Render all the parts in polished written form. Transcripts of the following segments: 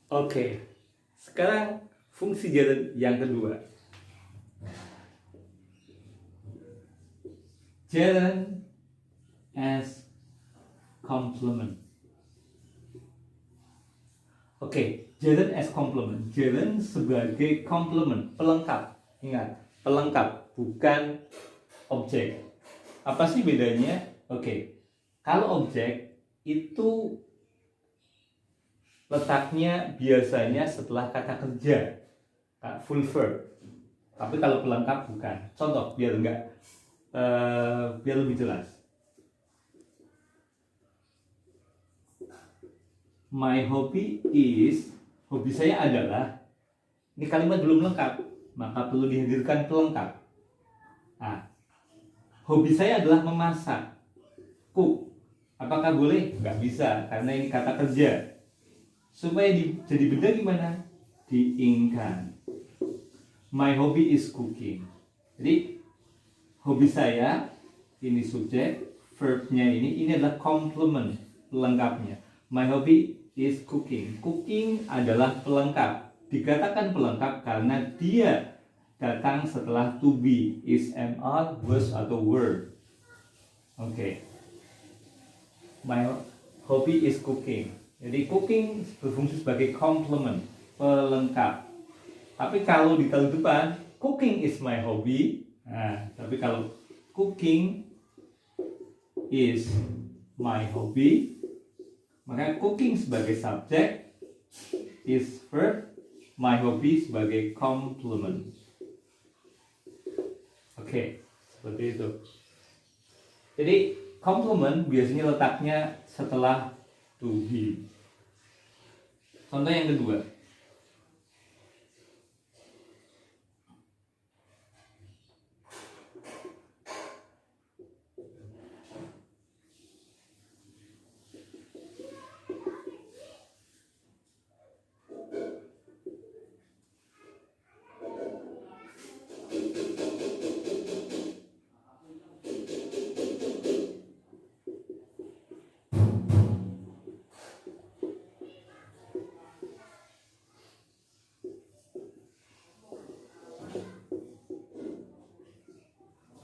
Oke, sekarang fungsi gerund yang kedua. Gerund as complement. Oke, gerund as complement. Gerund sebagai complement, pelengkap. Ingat, pelengkap, bukan objek. Apa sih bedanya? Oke, kalau objek itu letaknya biasanya setelah kata kerja, full verb. Tapi kalau pelengkap bukan. Contoh biar lebih jelas. My hobby is, hobi saya adalah. Ini kalimat belum lengkap, maka perlu dihadirkan pelengkap. Nah, hobi saya adalah memasak, cook. Apakah boleh? Nggak bisa, karena ini kata kerja. Supaya jadi benda gimana? Diingkan. My hobby is cooking. Jadi hobi saya, ini subjek, verbnya ini adalah complement, pelengkapnya. My hobby is cooking. Cooking adalah pelengkap. Dikatakan pelengkap karena dia datang setelah to be, is, am, are, was atau were. Oke. My hobby is cooking. Jadi cooking berfungsi sebagai complement, pelengkap. Tapi kalau ditaruh depan, cooking is my hobby. Nah, tapi kalau cooking is my hobby, maka cooking sebagai subjek, is verb, my hobby sebagai complement. Oke, seperti itu. Jadi complement biasanya letaknya setelah to be. Contoh yang kedua.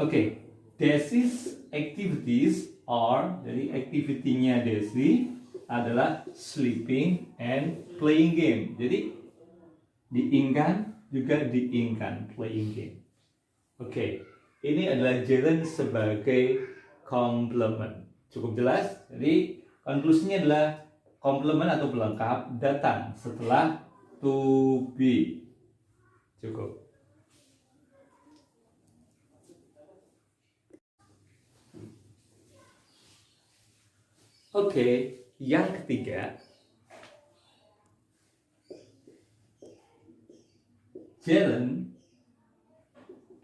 Oke, Desi's activities are, jadi activity-nya Desi adalah sleeping and playing game. Jadi diingkan juga diingkan, playing game. Oke, ini adalah gerund sebagai complement. Cukup jelas? Jadi konklusinya adalah complement atau pelengkap datang setelah to be. Cukup. Oke, yang ketiga, gerund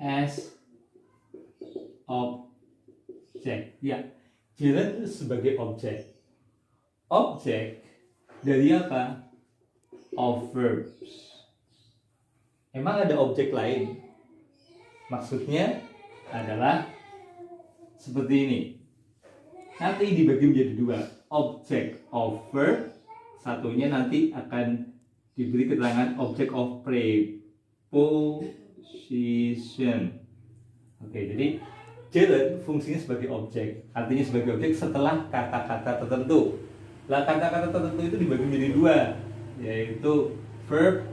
as object. Ya, gerund sebagai objek. Objek dari apa? Of verbs. Emang ada objek lain? Maksudnya adalah seperti ini. Nanti dibagi menjadi dua, object of verb, satunya nanti akan diberi keterangan object of preposition. Oke, jadi gerund fungsinya sebagai objek, artinya sebagai objek setelah kata-kata tertentu. Lah kata-kata tertentu itu dibagi menjadi dua, yaitu verb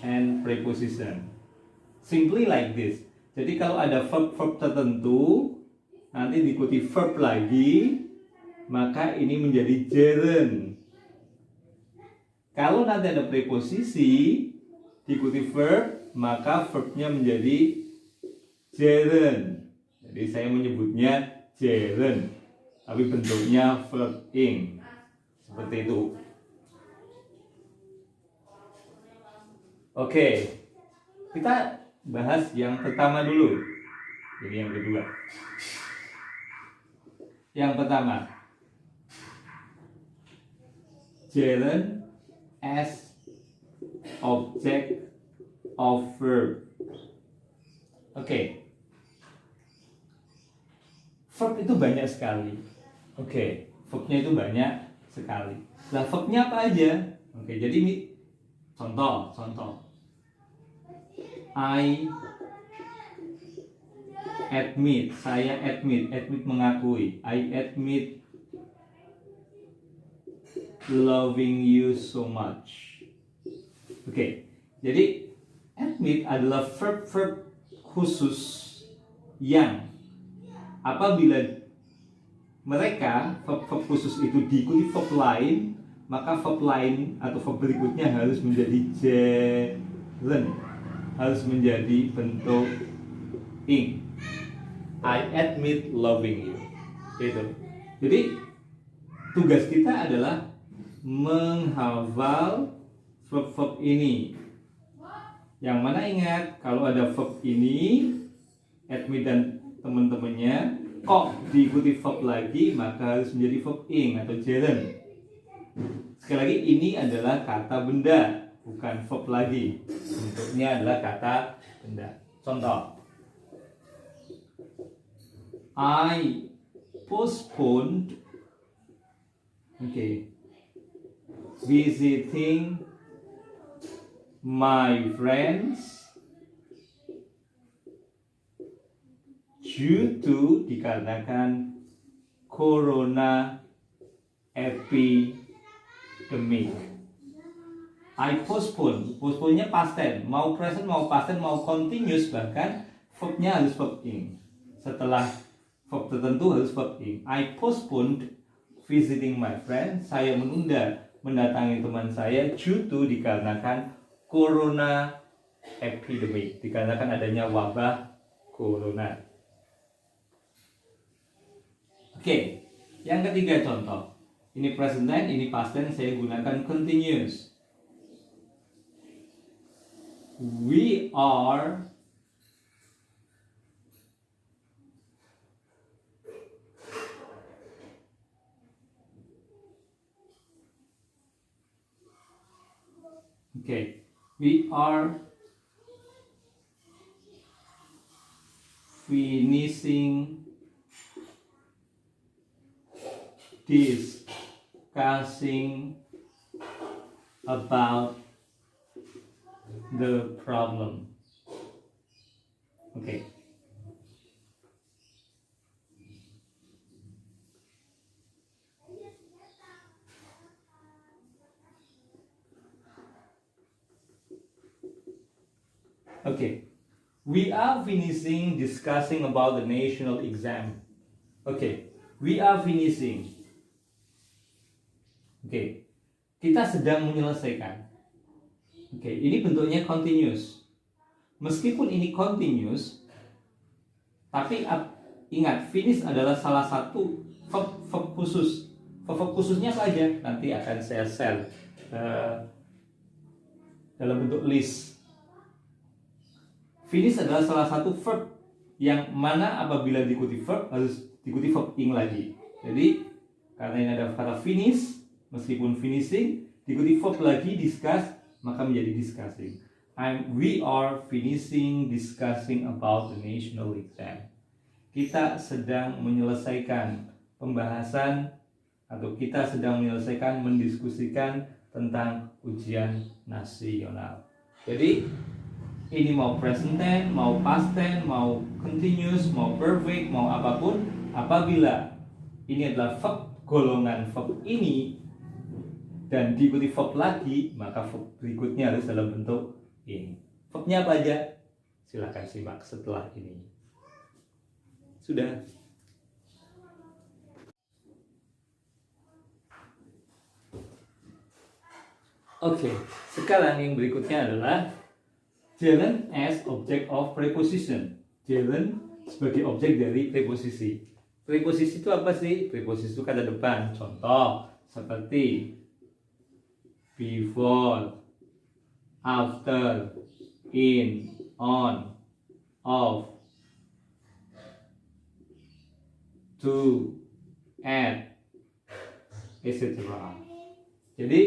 and preposition. Simply like this. Jadi kalau ada verb tertentu, nanti diikuti verb lagi, maka ini menjadi gerund. Kalau nanti ada preposisi diikuti verb, maka verbnya menjadi gerund. Jadi saya menyebutnya gerund, tapi bentuknya verb ing. Seperti itu. Oke, kita bahas yang pertama dulu. Jadi yang kedua. Yang pertama, gerund as object of verb. Oke. Verb itu banyak sekali. Oke, verbnya itu banyak sekali. Nah, verbnya apa aja? Oke, jadi Contoh. I admit, saya admit mengakui. I admit loving you so much. Oke, jadi admit adalah verb khusus yang apabila mereka verb khusus itu diikuti verb lain, maka verb lain atau verb berikutnya harus menjadi gerund, harus menjadi bentuk ing. I admit loving you. Gitu. Jadi tugas kita adalah menghafal verb-verb ini. Yang mana ingat, kalau ada verb ini, admit dan teman-temannya kok diikuti verb lagi, maka harus menjadi verb ing atau gerund. Sekali lagi, ini adalah kata benda, bukan verb lagi. Bentuknya adalah kata benda. Contoh, I postponed visiting my friends due to dikarenakan corona epidemic. I postpone, postpone-nya past tense, mau present, mau past tense, mau continuous, bahkan verb-nya harus verb ing. Setelah verb tertentu harus verb ing. I postponed visiting my friend, saya menunda mendatangi teman saya due to dikarenakan corona epidemic, dikarenakan adanya wabah corona. Oke, yang ketiga contoh. Ini present tense, ini past tense, saya gunakan continuous. We are we are finishing discussing about the problem. We are finishing discussing about the national exam. We are finishing. Kita sedang menyelesaikan. Ini bentuknya continuous. Meskipun ini continuous, tapi ingat, finish adalah salah satu verb khusus. Verb khususnya saja nanti akan saya share dalam bentuk list. Finish adalah salah satu verb yang mana apabila diikuti verb harus diikuti verb ing lagi. Jadi karena ini ada kata finish, meskipun finishing diikuti verb lagi discuss, maka menjadi discussing. We are finishing discussing about the national exam. Kita sedang menyelesaikan pembahasan atau kita sedang menyelesaikan mendiskusikan tentang ujian nasional. Jadi ini mau present tense, mau past tense, mau continuous, mau perfect, mau apapun, apabila ini adalah verb golongan verb ini dan diikuti verb lagi, maka verb berikutnya harus dalam bentuk ing. Verbnya apa aja? Silahkan simak setelah ini. Sudah. Sekarang yang berikutnya adalah gerund as object of preposition. Gerund sebagai objek dari preposisi. Preposisi itu apa sih? Preposisi itu kata depan. Contoh seperti before, after, in, on, off, to, at, etc. Jadi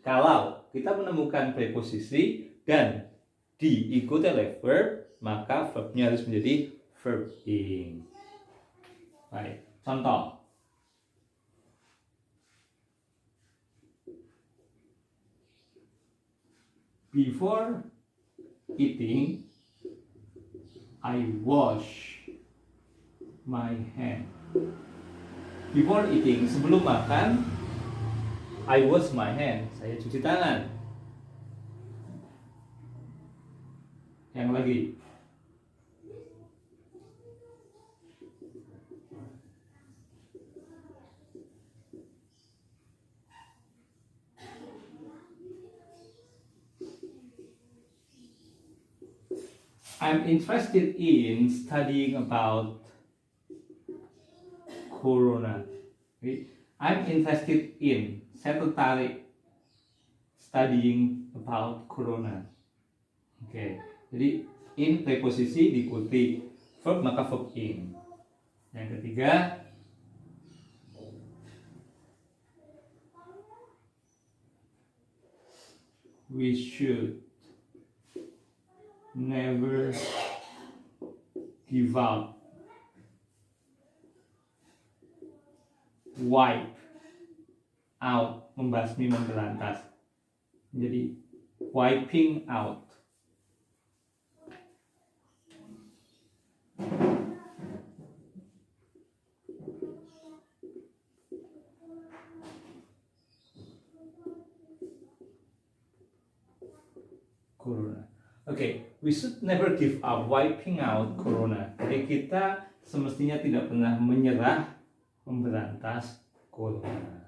kalau kita menemukan preposisi dan diikuti oleh verb, maka verbnya harus menjadi verb ing. Baik, contoh. Before eating, I wash my hand. Before eating, sebelum makan, I wash my hand. Saya cuci tangan. Yang lagi. I'm interested in studying about corona. Okay. I'm interested in, saya tertarik studying about corona. Oke, okay. Jadi in preposisi diikuti verb maka verb in. Yang ketiga, we should never give up. Wipe out, membasmi, memberantas. Jadi wiping out. Corona. Okay, we should never give up, wiping out corona. Jadi kita semestinya tidak pernah menyerah memberantas corona.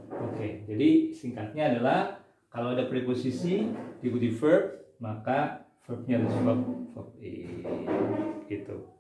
Oke, jadi singkatnya adalah kalau ada preposisi diikuti verb, maka verbnya harus verb in. Gitu.